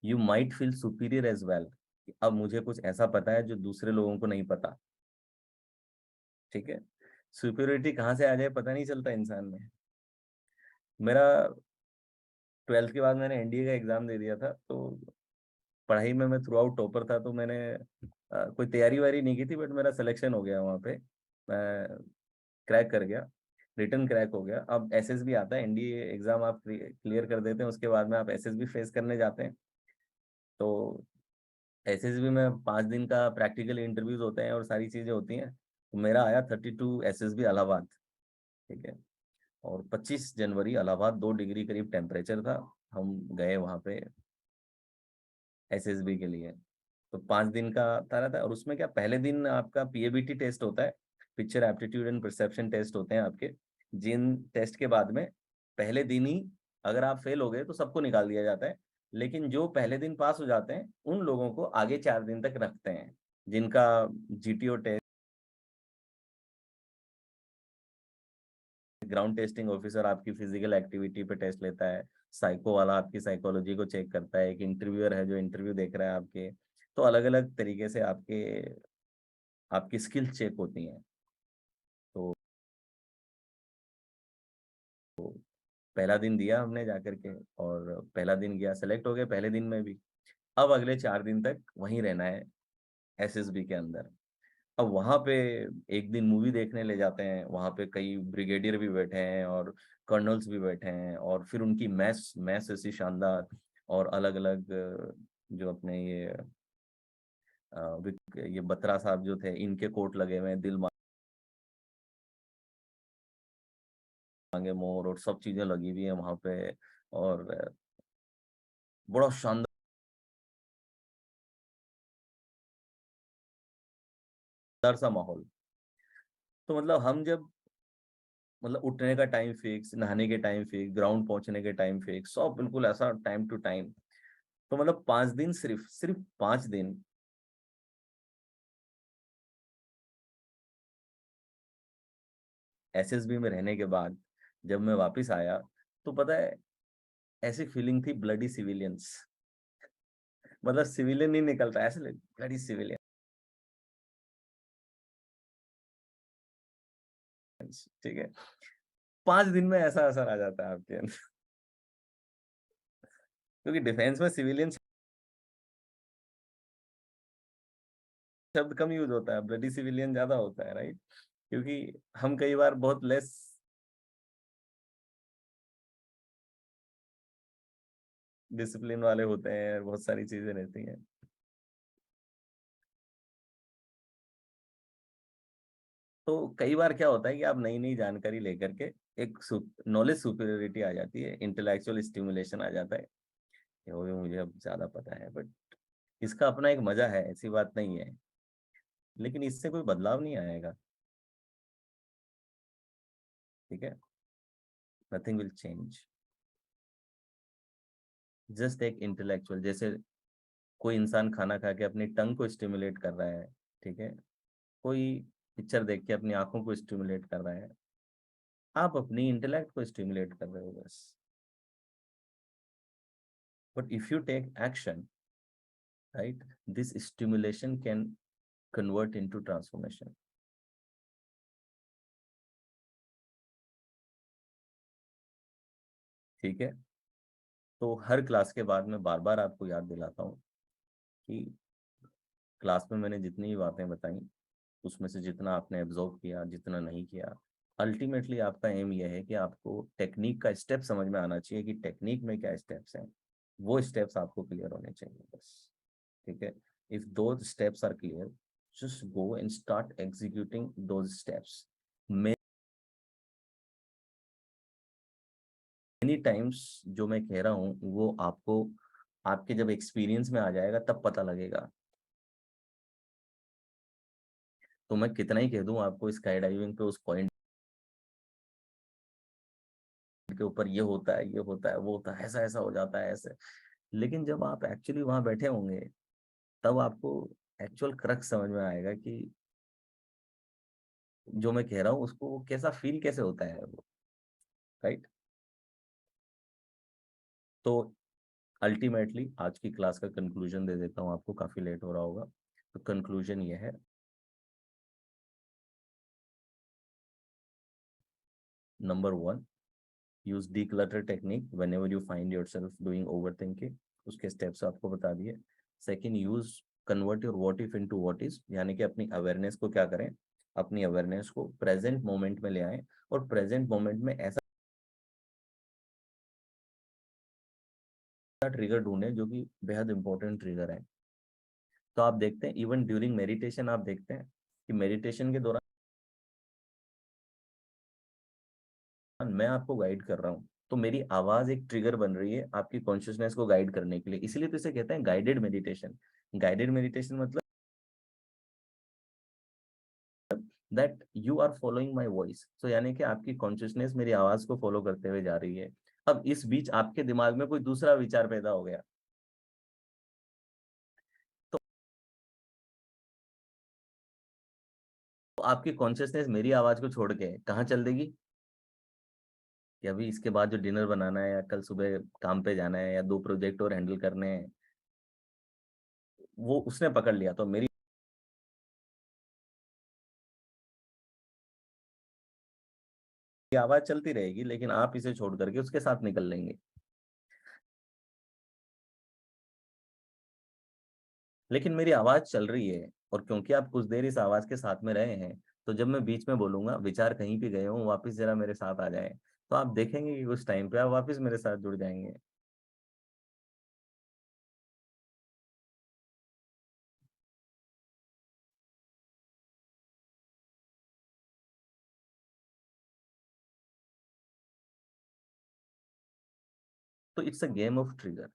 You might feel superior as well, अब मुझे कुछ ऐसा पता है जो दूसरे लोगों को नहीं पता। ठीक है, सुपीरियरिटी कहाँ से आ जाए पता नहीं चलता इंसान में। मेरा 12th के बाद मैंने एनडीए का एग्जाम दे दिया था, तो पढ़ाई में मैं थ्रू आउट टॉपर था। तो मैंने कोई तैयारी वारी नहीं की थी, बट मेरा सिलेक्शन हो गया वहाँ पे, मैं क्रैक कर गया, रिटर्न क्रैक हो गया। अब एसएसबी आता है, एनडीए एग्जाम आप क्लियर कर देते हैं, उसके बाद में आप एसएसबी फेस करने जाते हैं। तो एसएसबी में 5 दिन का प्रैक्टिकल इंटरव्यूज होते हैं और सारी चीजें होती हैं। तो मेरा आया 32 एसएसबी इलाहाबाद। ठीक है, और 25 जनवरी इलाहाबाद 2 डिग्री करीब टेम्परेचर था। हम गए वहाँ पे एसएसबी के लिए। तो 5 दिन का था था, और उसमें क्या, पहले दिन आपका पीएबीटी टेस्ट होता है, picture aptitude and perception test होते हैं आपके। जिन टेस्ट के बाद में पहले दिन ही अगर आप फेल हो गए तो सबको निकाल दिया जाता है, लेकिन जो पहले दिन पास हो जाते हैं उन लोगों को आगे 4 दिन तक रखते हैं, जिनका GTO test, ground testing officer आपकी फिजिकल एक्टिविटी पे टेस्ट लेता है, साइको वाला आपकी साइकोलॉजी को चेक करता है, एक इंटरव्यूअर है जो इंटरव्यू देख रहा है आपके। तो अलग अलग तरीके से आपकी स्किल चेक होती हैं। तो पहला दिन दिया हमने जाकर के, और पहला दिन गया, सेलेक्ट हो गए पहले दिन में भी। अब अगले 4 दिन तक वहीं रहना है एसएसबी के अंदर। अब वहां पे एक दिन मूवी देखने ले जाते हैं, वहां पे कई ब्रिगेडियर भी बैठे हैं और कर्नल्स भी बैठे हैं, और फिर उनकी मैस मैस ऐसी शानदार, और अलग अलग जो अपने ये बत्रा साहब जो थे, इनके कोट लगे हुए हैं, दिल मांगे मोर, और सब चीजें लगी हुई है वहां पे। और बड़ा शानदार सा माहौल। तो मतलब हम जब, मतलब उठने का टाइम फिक्स, नहाने के टाइम फिक्स, ग्राउंड पहुंचने के टाइम फिक्स, सब बिल्कुल ऐसा टाइम टू टाइम। तो मतलब 5 दिन, सिर्फ सिर्फ 5 दिन एसएसबी में रहने के बाद जब मैं वापस आया, तो पता है ऐसी फीलिंग थी, ब्लडी सिविलियंस। मतलब सिविलियन नहीं निकलता, ऐसे ब्लडी सिविलियंस। ठीक है, 5 दिन में ऐसा असर आ जाता है आपके अंदर। क्योंकि डिफेंस में सिविलियन शब्द कम यूज होता है, ब्लडी सिविलियन ज्यादा होता है, राइट? क्योंकि हम कई बार बहुत लेस डिसिप्लिन वाले होते हैं, बहुत सारी चीजें रहती हैं। तो कई बार क्या होता है कि आप नई नई जानकारी लेकर के एक नॉलेज सुपीरियरिटी आ जाती है, इंटेलेक्चुअल स्टिमुलेशन आ जाता है कि "ओए, मुझे अब ज्यादा पता है"। बट इसका अपना एक मजा है, ऐसी बात नहीं है, लेकिन इससे कोई बदलाव नहीं आएगा। ठीक है, नथिंग विल चेंज। जस्ट एक इंटेलेक्चुअल, जैसे कोई इंसान खाना खा के अपनी टंग को स्टिमुलेट कर रहा है, ठीक है, कोई पिक्चर देख के अपनी आंखों को स्टिमुलेट कर रहा है, आप अपनी इंटेलेक्ट को स्टिमुलेट कर रहे हो बस। But if you take action, right, this stimulation can convert into transformation. ठीक है, तो हर क्लास के बाद मैं बार बार आपको याद दिलाता हूँ कि क्लास में मैंने जितनी भी बातें बताई उसमें से जितना आपने एब्जॉर्व किया, जितना नहीं किया, अल्टीमेटली आपका एम यह है कि आपको टेक्निक का स्टेप समझ में आना चाहिए कि टेक्निक में क्या स्टेप्स हैं, वो स्टेप्स आपको क्लियर होने चाहिए बस। ठीक है, if those steps are clear, just go and start executing those steps. Many times जो मैं कह रहा हूँ वो आपको आपके जब एक्सपीरियंस में आ जाएगा तब पता लगेगा। तो मैं कितना ही कह दूं आपको स्काई डाइविंग पे उस पॉइंट के ऊपर ये होता है, ये होता है, वो होता है, ऐसा ऐसा हो जाता है ऐसे, लेकिन जब आप एक्चुअली वहां बैठे होंगे तब आपको एक्चुअल क्रक्स समझ में आएगा कि जो मैं कह रहा हूँ उसको वो कैसा फील कैसे होता है वो, राइट। तो अल्टीमेटली आज की क्लास का कंक्लूजन दे देता हूँ आपको, काफी लेट हो रहा होगा। तो कंक्लूजन ये है, number 1, use declutter technique whenever you find yourself doing overthinking। उसके स्टेप्स आपको बता दिए। Second, use convert your what if into what is, यानी कि अपनी अवेयरनेस को क्या करें, अपनी अवेयरनेस को प्रेजेंट मोमेंट में ले आएं और प्रेजेंट मोमेंट में ऐसा ट्रिगर ढूंढें जो कि बेहद इंपॉर्टेंट ट्रिगर है। तो आप देखते हैं इवन ड्यूरिंग मेडिटेशन आप देखते हैं कि मेडिटेशन के दौरान मैं आपको गाइड कर रहा हूँ तो मेरी आवाज एक ट्रिगर बन रही है आपकी कॉन्शियसनेस को गाइड करने के लिए, इसलिए तो इसे कहते हैं गाइडेड मेडिटेशन। गाइडेड मेडिटेशन मतलब that you are following my voice, तो यानी कि आपकी कॉन्शियसनेस मेरी आवाज को फॉलो करते हुए जा रही है। अब इस बीच आपके दिमाग में कोई दूसरा विचार पैदा हो गया तो आपकी कॉन्शियसनेस मेरी आवाज को छोड़ के कहाँ चल देगी कि अभी इसके बाद जो डिनर बनाना है या कल सुबह काम पे जाना है या 2 प्रोजेक्ट और हैंडल करने हैं, वो उसने पकड़ लिया तो मेरी आवाज चलती रहेगी लेकिन आप इसे छोड़ करके उसके साथ निकल लेंगे। लेकिन मेरी आवाज चल रही है और क्योंकि आप कुछ देर इस आवाज के साथ में रहे हैं, तो जब मैं बीच में बोलूंगा विचार कहीं भी गए हों वापस जरा मेरे साथ आ जाए, तो आप देखेंगे कि कुछ टाइम पे आप वापस मेरे साथ जुड़ जाएंगे। तो it's a game of trigger.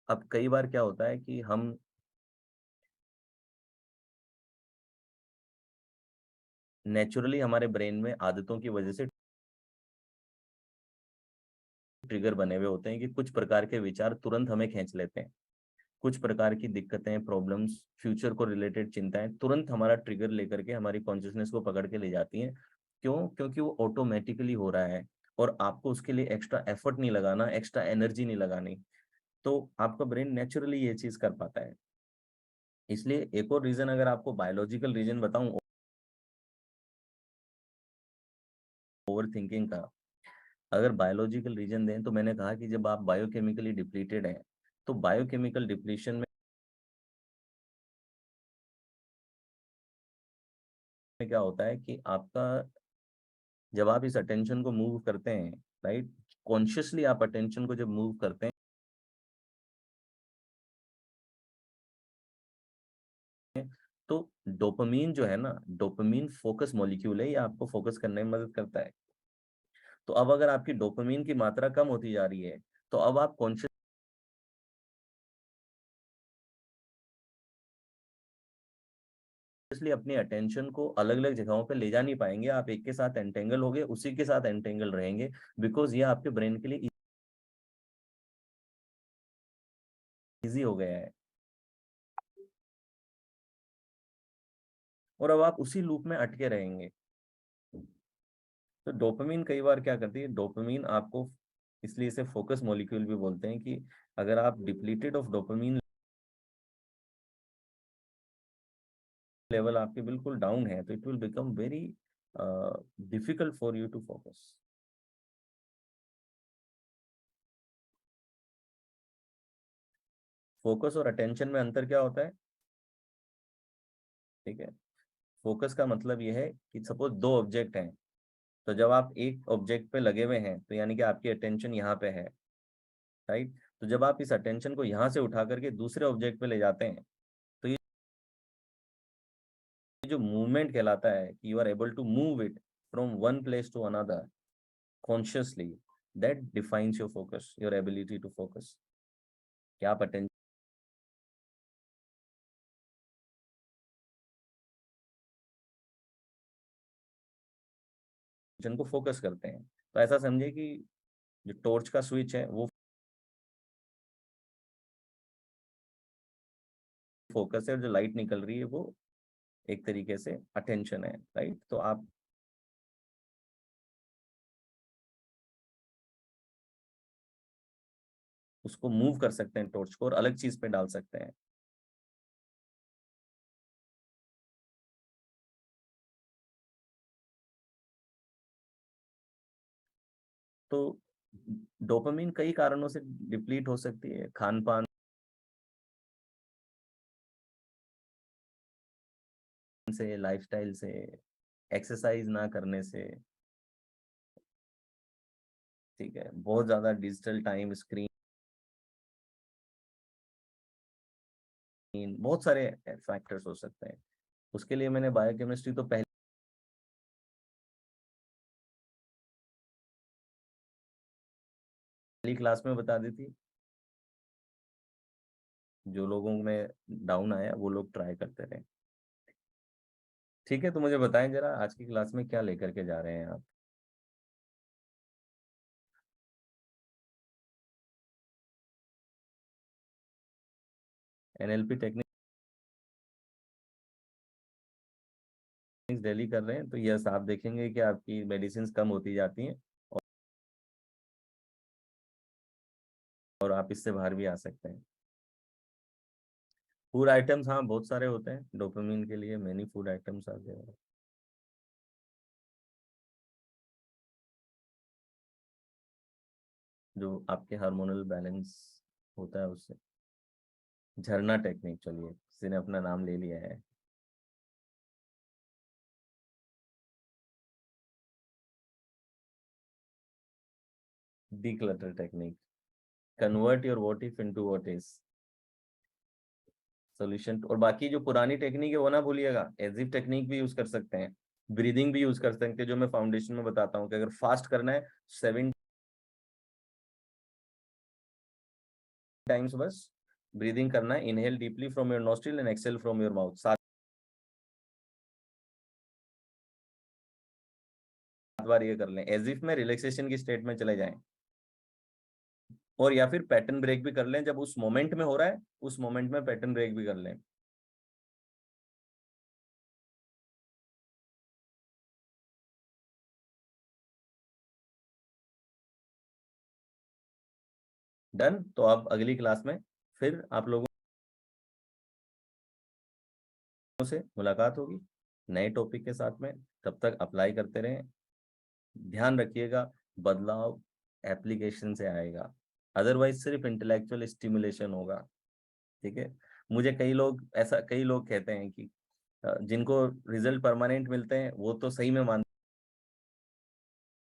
अब कई बार क्या होता है कि हम नेचुरली हमारे ब्रेन में आदतों की वजह से ट्रिगर बने हुए होते हैं कि कुछ प्रकार के विचार तुरंत हमें खींच लेते हैं, कुछ प्रकार की दिक्कतें, प्रॉब्लम्स, फ्यूचर को रिलेटेड चिंताएं तुरंत हमारा ट्रिगर लेकर के हमारी कॉन्शियसनेस को पकड़ के ले जाती हैं। क्यों? क्योंकि वो ऑटोमेटिकली हो रहा है और आपको उसके लिए एक्स्ट्रा एफर्ट नहीं लगाना, एक्स्ट्रा एनर्जी नहीं लगानी, तो आपका ब्रेन नेचुरली ये चीज कर पाता है। इसलिए एक और रीजन अगर आपको बायोलॉजिकल रीजन बताऊं ओवर थिंकिंग का, अगर बायोलॉजिकल रीजन दें तो मैंने कहा कि जब आप बायोकेमिकली डिप्लीटेड हैं तो बायोकेमिकल डिप्लीशन में क्या होता है कि आपका जब आप इस अटेंशन को मूव करते हैं, राइट, कॉन्शियसली आप अटेंशन को जब मूव करते हैं तो डोपामीन जो है ना, डोपामीन फोकस मॉलिक्यूल है, ये आपको फोकस करने में मदद करता है। तो अब अगर आपकी डोपामीन की मात्रा कम होती जा रही है तो अब आप कॉन्शियसली अपनी अटेंशन को अलग अलग जगहों पे ले जा नहीं पाएंगे, आप एक के साथ एंटेंगल हो गए, उसी के साथ एंटेंगल रहेंगे, बिकॉज ये आपके ब्रेन के लिए इजी हो गया है। और अब आप उसी लूप में अटके रहेंगे। तो डोपामीन कई बार क्या करती है, डोपामीन आपको, इसलिए इसे फोकस मॉलिक्यूल भी बोलते हैं, कि अगर आप डिप्लीटेड ऑफ डोपामीन लेवल आपके बिल्कुल डाउन है तो it will become very difficult for you to focus. Focus और अटेंशन में अंतर क्या होता है? ठीक है, फोकस का मतलब यह है कि सपोज दो ऑब्जेक्ट हैं, तो जब आप एक ऑब्जेक्ट पे लगे हुए हैं तो यानी कि आपकी अटेंशन यहाँ पे है, राइट? तो जब आप इस अटेंशन को यहाँ से उठा करके दूसरे ऑब्जेक्ट पे ले जाते हैं, तो ये जो मूवमेंट कहलाता है कि you are able to move it from one place to another consciously, that defines your focus, your ability to focus. क्या आप अटेंशन को फोकस करते हैं? तो ऐसा समझिए कि जो टॉर्च का स्विच है वो फोकस है, और जो लाइट निकल रही है वो एक तरीके से अटेंशन है, राइट? तो आप उसको मूव कर सकते हैं टॉर्च को, और अलग चीज पे डाल सकते हैं। तो डोपामिन कई कारणों से डिप्लीट हो सकती है, खान पान से, लाइफस्टाइल से, एक्सरसाइज ना करने से, ठीक है, बहुत ज्यादा डिजिटल टाइम, स्क्रीन, बहुत सारे फैक्टर्स हो सकते हैं। उसके लिए मैंने बायोकेमिस्ट्री तो पहली क्लास में बता दी थी। जो लोगों में डाउन आया वो लोग ट्राई करते रहे। ठीक है, तो मुझे बताएं जरा आज की क्लास में क्या लेकर के जा रहे हैं आप? एनएलपी टेक्निक्स डेली कर रहे हैं, तो यस, आप देखेंगे कि आपकी मेडिसिन कम होती जाती हैं, और आप इससे बाहर भी आ सकते हैं। फूड आइटम्स, हाँ, बहुत सारे होते हैं डोपामिन के लिए, मेनी फूड आइटम्स आते हैं जो आपके हार्मोनल बैलेंस होता है उससे। झरना टेक्निक, चलिए किसी ने अपना नाम ले लिया है। declutter technique, convert your what if into what is solution. और बाकी जो पुरानी टेक्निक है वो ना भूलिएगा, एजिव टेक्निक भी यूज कर सकते हैं, ब्रीदिंग भी यूज कर सकते हैं, जो मैं फाउंडेशन में बताता हूँ कि अगर फास्ट करना है 7 टाइम्स बस ब्रीदिंग करना है, inhale deeply from your nostril and exhale from your mouth, 7 बार ये कर लें, एज इफ में रिलैक्सेशन की स्टेट में चले जाएं। और या फिर पैटर्न ब्रेक भी कर लें, जब उस मोमेंट में हो रहा है उस मोमेंट में पैटर्न ब्रेक भी कर लें। डन। तो अब अगली क्लास में फिर आप लोगों से मुलाकात होगी नए टॉपिक के साथ में। तब तक अप्लाई करते रहें। ध्यान रखिएगा, बदलाव एप्लीकेशन से आएगा, अदरवाइज सिर्फ इंटेलेक्चुअल स्टिमुलेशन होगा। ठीक है, मुझे कई लोग कहते हैं कि जिनको रिजल्ट परमानेंट मिलते हैं वो तो सही में मानते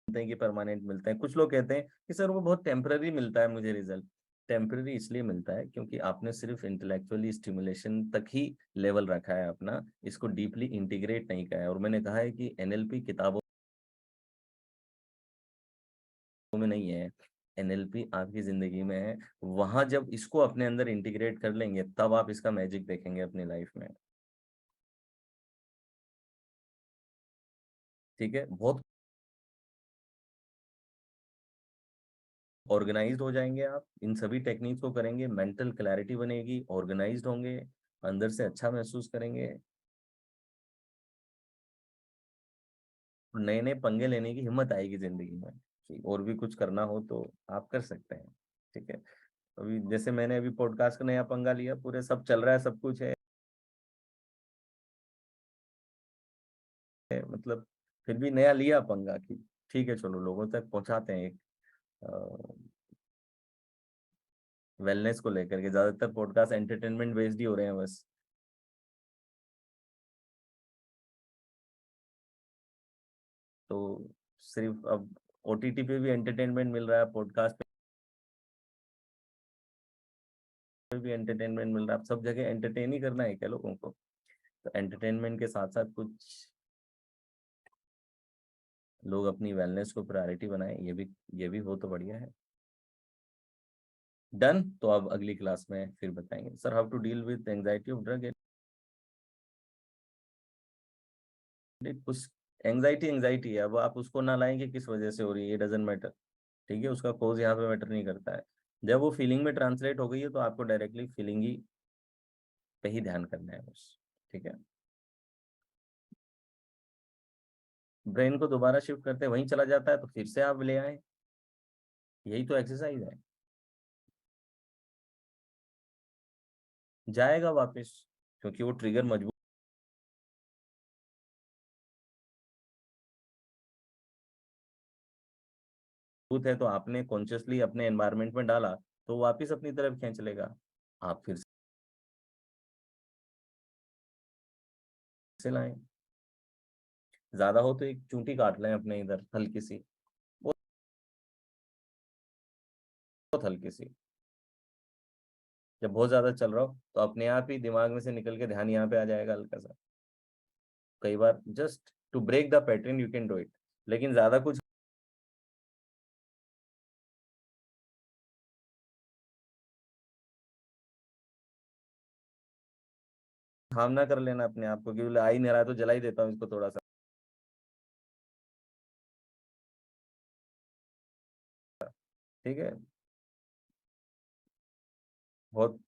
हैं कि परमानेंट मिलते हैं। कुछ लोग कहते हैं कि सर वो बहुत टेम्पररी मिलता है मुझे रिजल्ट। टेम्पररी इसलिए मिलता है क्योंकि आपने सिर्फ इंटेलेक्चुअली स्टिमुलेशन तक ही लेवल रखा है अपना, इसको डीपली इंटीग्रेट नहीं किया है। और मैंने कहा है कि एनएलपी किताबों में नहीं है, एनएलपी आपकी जिंदगी में है। वहां जब इसको अपने अंदर इंटीग्रेट कर लेंगे तब आप इसका मैजिक देखेंगे अपनी लाइफ में। ठीक है, बहुत ऑर्गेनाइज्ड हो जाएंगे आप, इन सभी टेक्निक्स को करेंगे, मेंटल क्लैरिटी बनेगी, ऑर्गेनाइज्ड होंगे, अंदर से अच्छा महसूस करेंगे, नए नए पंगे लेने की हिम्मत आएगी जिंदगी में। ठीक, और भी कुछ करना हो तो आप कर सकते हैं। ठीक है, अभी जैसे मैंने अभी पॉडकास्ट का नया पंगा लिया, पूरे सब चल रहा है, सब कुछ है, मतलब फिर भी नया लिया पंगा कि ठीक है चलो लोगों तक पहुंचाते हैं एक वेलनेस को लेकर के। ज्यादातर पॉडकास्ट एंटरटेनमेंट बेस्ड ही हो रहे हैं बस। तो सिर्फ अब ओटीटी पे भी एंटरटेनमेंट मिल रहा है, पॉडकास्ट पे भी एंटरटेनमेंट मिल रहा है, अब सब जगह एंटरटेन ही करना है क्या लोगों को? तो एंटरटेनमेंट के साथ साथ कुछ लोग अपनी वेलनेस को प्रायोरिटी बनाएं, ये भी हो तो बढ़िया है। डन। तो अब अगली क्लास में फिर बताएंगे sir how to deal with anxiety of drug. कुछ एंजाइटी एंजाइटी है, अब आप उसको ना लाएंगे किस वजह से हो रही है, ये डजेंट मैटर। ठीक है, उसका कोज यहाँ पे मैटर नहीं करता है। जब वो फीलिंग में ट्रांसलेट हो गई है तो आपको डायरेक्टली फीलिंग ही पे ही ध्यान करना है बस। ठीक है, ब्रेन को दोबारा शिफ्ट करते वहीं चला जाता है तो फिर से आप ले आए, यही तो एक्सरसाइज है। जाएगा वापस, क्योंकि वो ट्रिगर मजबूत है, तो आपने कॉन्शियसली अपने एनवायरनमेंट में डाला तो वापस अपनी तरफ खींच लेगा। आप फिर से लाएं, ज्यादा हो तो एक चूंटी काट लें अपने इधर हल्की सी, बहुत हल्की सी। जब बहुत ज्यादा चल रहा हो तो अपने आप ही दिमाग में से निकल के ध्यान यहाँ पे आ जाएगा हल्का सा। कई बार just to break the pattern you can do it, लेकिन ज्यादा कुछ हार्म ना कर लेना अपने आप को कि बोले आ ही नहीं रहा है तो जला ही देता हूँ इसको थोड़ा सा। ठीक है, बहुत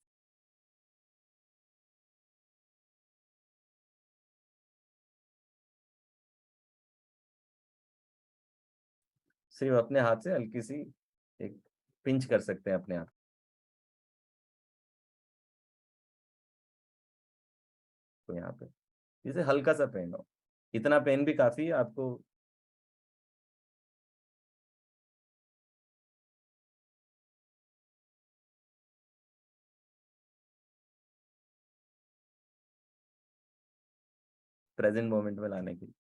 सिर्फ अपने हाथ से हल्की सी एक पिंच कर सकते हैं अपने आप को यहाँ पे, जिसे हल्का सा पेन हो। इतना पेन भी काफी है आपको। प्रेजेंट मोमेंट में लाने की।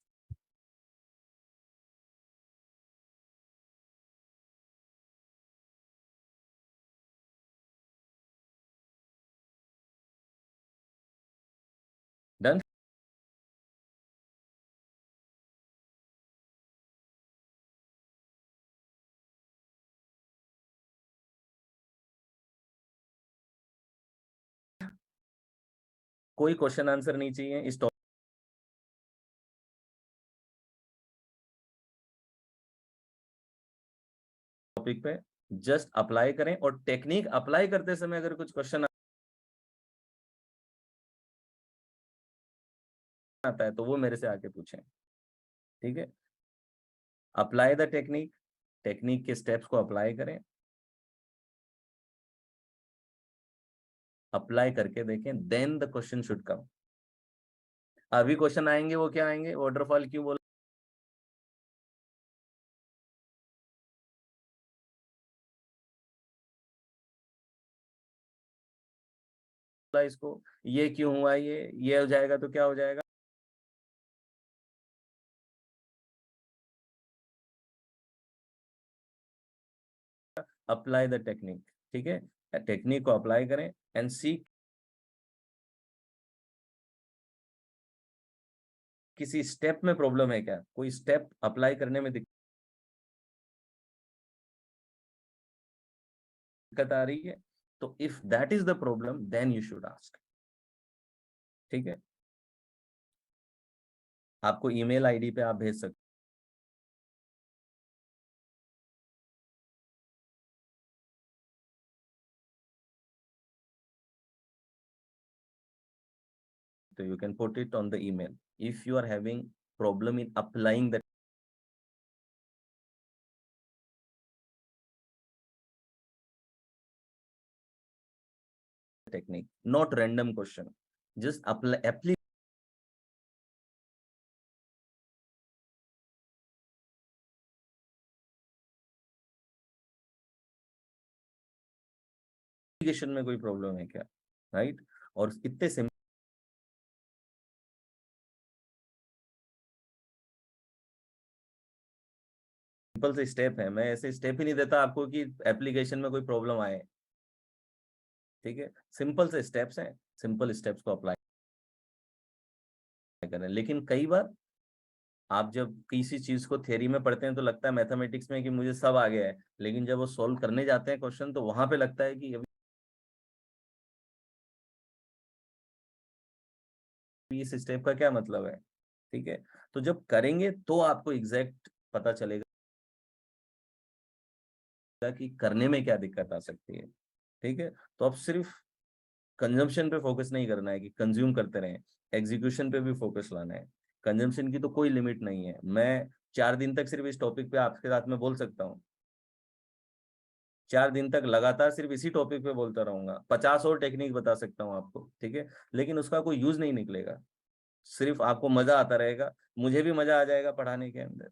डन। कोई क्वेश्चन आंसर नहीं चाहिए इस टॉपिक पे। जस्ट अप्लाई करें, और टेक्निक अप्लाई करते समय अगर कुछ क्वेश्चन आता है तो वो मेरे से आके पूछें। ठीक है, अप्लाई द टेक्निक, टेक्निक के स्टेप्स को अप्लाई करें, अप्लाई करके देखें, then the question should come. अभी क्वेश्चन आएंगे, वो क्या आएंगे, वाटरफॉल क्यों बोला, इसको ये क्यों हुआ, ये हो जाएगा तो क्या हो जाएगा। Apply the technique. ठीक है, टेक्निक को अप्लाई करें एंड सी किसी स्टेप में प्रॉब्लम है क्या, कोई स्टेप अप्लाई करने में दिक्कत आ रही है, तो if that is the problem then you should ask. ठीक है, आपको ईमेल आईडी पे आप भेज सकते हो, you can put it on the email if you are having problem in applying the technique, not random question. Just apply application में कोई प्रॉब्लम है क्या, राइट? और इतने सिंपल से स्टेप है, मैं ऐसे स्टेप ही नहीं देता आपको कि एप्लीकेशन में कोई प्रॉब्लम आए, ठीक है? सिंपल से स्टेप्स हैं, सिंपल स्टेप्स को अप्लाई करें। लेकिन कई बार आप जब किसी चीज को थ्योरी में पढ़ते हैं तो लगता है मैथमेटिक्स में कि मुझे सब आ गया है, लेकिन जब वो सॉल्व करने जाते हैं क्वेश्चन तो वहां पे लगता है कि अभी इस स्टेप का क्या मतलब है, ठीक है? तो जब करेंगे तो आपको एग्जैक्ट पता चलेगा कि करने में क्या दिक्कत आ सकती है, ठीक है? तो अब सिर्फ कंजम्पशन पे फोकस नहीं करना है कि कंज्यूम करते रहें, एग्जीक्यूशन पे भी फोकस लाना है। कंजम्पशन की तो कोई लिमिट नहीं है, मैं 4 दिन तक सिर्फ इस टॉपिक पे आपके साथ में बोल सकता हूँ, 4 दिन तक लगातार सिर्फ इसी टॉपिक पे बोलता रहूंगा, 50 और टेक्निक बता सकता हूँ आपको, ठीक है? लेकिन उसका कोई यूज नहीं निकलेगा, सिर्फ आपको मजा आता रहेगा, मुझे भी मजा आ जाएगा पढ़ाने के अंदर,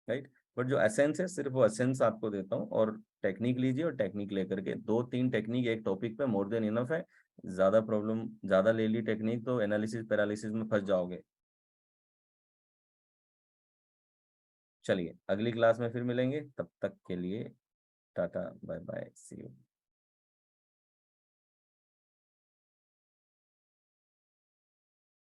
राइट? बट जो एसेंस है सिर्फ वो एसेंस आपको देता हूँ, और टेक्निक लीजिए, और टेक्निक लेकर के 2-3 टेक्निक एक टॉपिक पे मोर देन इनफ है। ज्यादा प्रॉब्लम ज्यादा ले ली टेक्निक तो एनालिसिस पैरालिसिस में फंस जाओगे। चलिए अगली क्लास में फिर मिलेंगे, तब तक के लिए tata bye bye see you.